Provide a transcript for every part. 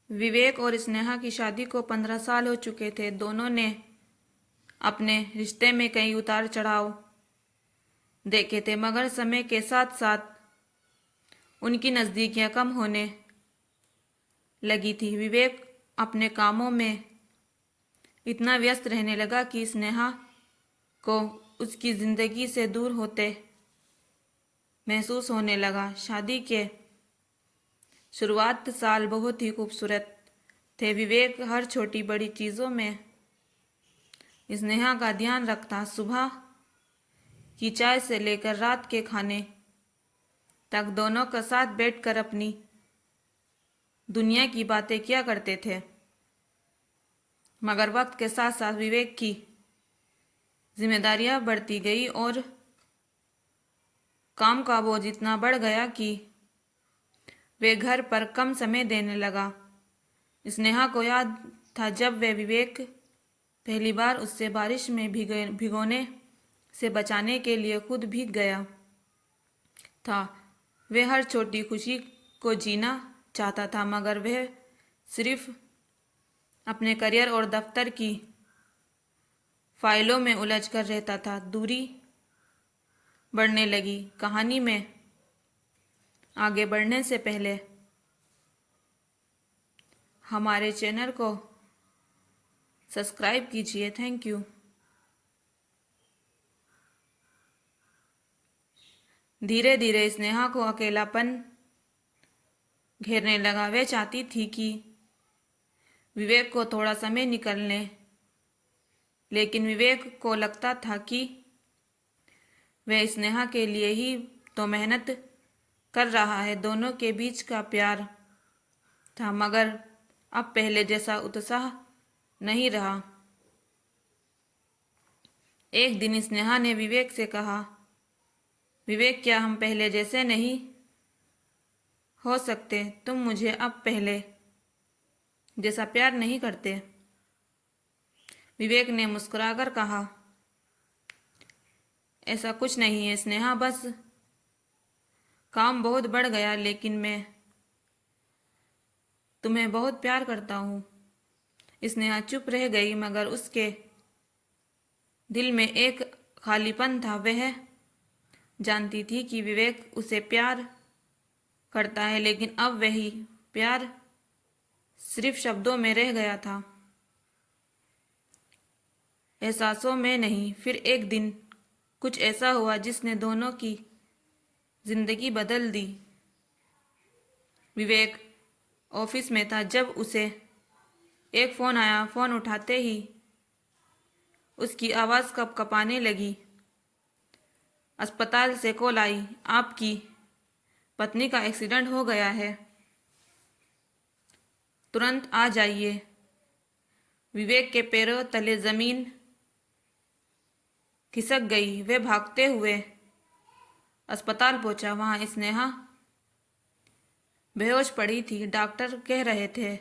विवेक और स्नेहा की शादी को 15 साल हो चुके थे। दोनों ने अपने रिश्ते में कई उतार चढ़ाव देखे थे, मगर समय के साथ साथ उनकी नज़दीकियां कम होने लगी थी। विवेक अपने कामों में इतना व्यस्त रहने लगा कि स्नेहा को उसकी जिंदगी से दूर होते महसूस होने लगा। शादी के शुरुआत साल बहुत ही खूबसूरत थे। विवेक हर छोटी बड़ी चीज़ों में स्नेहा का ध्यान रखता। सुबह की चाय से लेकर रात के खाने तक दोनों का साथ बैठकर अपनी दुनिया की बातें किया करते थे। मगर वक्त के साथ साथ विवेक की जिम्मेदारियां बढ़ती गई और काम का बोझ इतना बढ़ गया कि वे घर पर कम समय देने लगा। स्नेहा को याद था जब वह विवेक पहली बार उससे बारिश में भिगोने से बचाने के लिए खुद भीग गया था। वह हर छोटी खुशी को जीना चाहता था, मगर वह सिर्फ अपने करियर और दफ्तर की फाइलों में उलझ कर रहता था। दूरी बढ़ने लगी। कहानी में आगे बढ़ने से पहले हमारे चैनल को सब्सक्राइब कीजिए। Thank you. धीरे धीरे स्नेहा को अकेलापन घेरने लगा। वह चाहती थी कि विवेक को थोड़ा समय निकलने, लेकिन विवेक को लगता था कि वह स्नेहा के लिए ही तो मेहनत कर रहा है। दोनों के बीच का प्यार था, मगर अब पहले जैसा उत्साह नहीं रहा। एक दिन स्नेहा ने विवेक से कहा, विवेक, क्या हम पहले जैसे नहीं हो सकते? तुम मुझे अब पहले जैसा प्यार नहीं करते। विवेक ने मुस्कुराकर कहा, ऐसा कुछ नहीं है स्नेहा, बस काम बहुत बढ़ गया, लेकिन मैं तुम्हें बहुत प्यार करता हूँ। स्नेहा चुप रह गई, मगर उसके दिल में एक खालीपन था। वह जानती थी कि विवेक उसे प्यार करता है, लेकिन अब वही प्यार सिर्फ शब्दों में रह गया था, एहसासों में नहीं। फिर एक दिन कुछ ऐसा हुआ जिसने दोनों की जिंदगी बदल दी। विवेक ऑफिस में था जब उसे एक फोन आया। फोन उठाते ही उसकी आवाज कपकपाने लगी। अस्पताल से कॉल आई, आपकी पत्नी का एक्सीडेंट हो गया है, तुरंत आ जाइए। विवेक के पैरों तले जमीन खिसक गई। वह भागते हुए अस्पताल पहुंचा। वहां स्नेहा बेहोश पड़ी थी। डॉक्टर कह रहे थे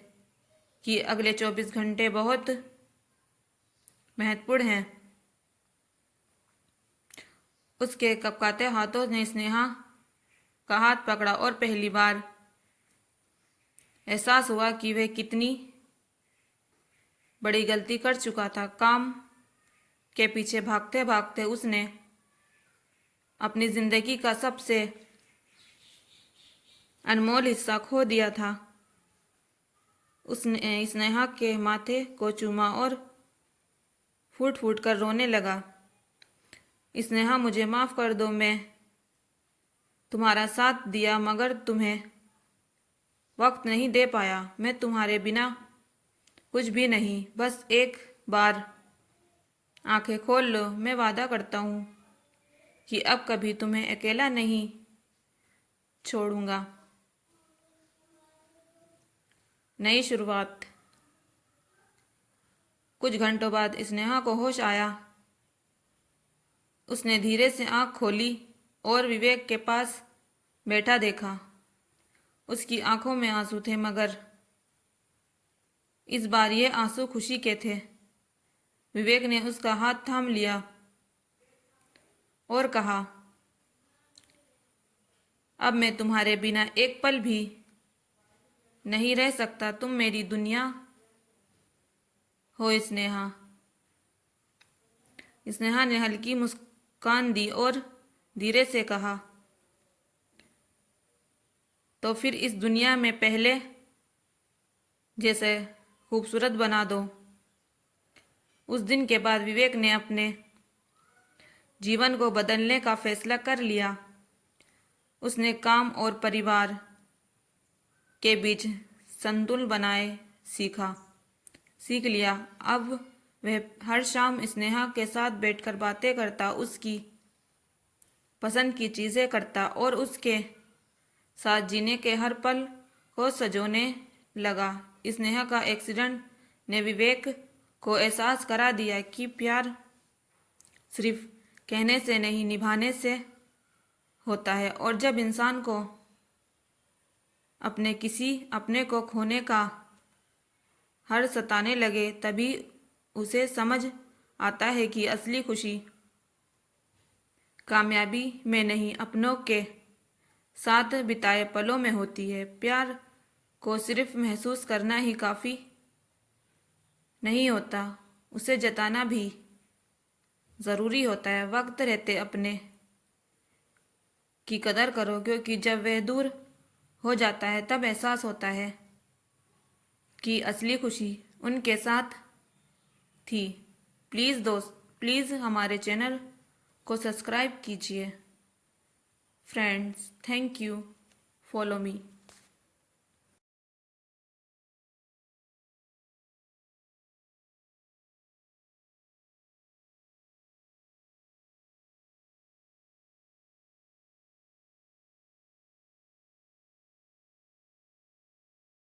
कि अगले 24 घंटे बहुत महत्वपूर्ण हैं। उसके कपकाते हाथों ने स्नेहा का हाथ पकड़ा और पहली बार एहसास हुआ कि वह कितनी बड़ी गलती कर चुका था। काम के पीछे भागते भागते उसने अपनी जिंदगी का सबसे अनमोल हिस्सा खो दिया था। उसने स्नेहा के माथे को चूमा और फूट फूट कर रोने लगा। स्नेहा, मुझे माफ कर दो, मैं तुम्हारा साथ दिया मगर तुम्हें वक्त नहीं दे पाया। मैं तुम्हारे बिना कुछ भी नहीं। बस एक बार आंखें खोल लो। मैं वादा करता हूँ कि अब कभी तुम्हें अकेला नहीं छोड़ूंगा। नई शुरुआत। कुछ घंटों बाद स्नेहा को होश आया। उसने धीरे से आंख खोली और विवेक के पास बैठा देखा। उसकी आंखों में आंसू थे, मगर इस बार ये आंसू खुशी के थे। विवेक ने उसका हाथ थाम लिया और कहा, अब मैं तुम्हारे बिना एक पल भी नहीं रह सकता, तुम मेरी दुनिया हो स्नेहा। स्नेहा ने हल्की मुस्कान दी और धीरे से कहा, तो फिर इस दुनिया में पहले जैसे खूबसूरत बना दो। उस दिन के बाद विवेक ने अपने जीवन को बदलने का फैसला कर लिया। उसने काम और परिवार के बीच संतुलन बनाए सीख लिया। अब वह हर शाम स्नेहा के साथ बैठकर बातें करता, उसकी पसंद की चीजें करता और उसके साथ जीने के हर पल को सजोने लगा। स्नेहा का एक्सीडेंट ने विवेक को एहसास करा दिया कि प्यार सिर्फ कहने से नहीं, निभाने से होता है। और जब इंसान को अपने को खोने का हर सताने लगे, तभी उसे समझ आता है कि असली खुशी कामयाबी में नहीं, अपनों के साथ बिताए पलों में होती है। प्यार को सिर्फ महसूस करना ही काफी नहीं होता, उसे जताना भी जरूरी होता है। वक्त रहते अपने की कदर करो, क्योंकि जब वह दूर हो जाता है तब एहसास होता है कि असली खुशी उनके साथ थी। प्लीज़ दोस्त, प्लीज़ हमारे चैनल को सब्सक्राइब कीजिए। Friends, thank you, follow me.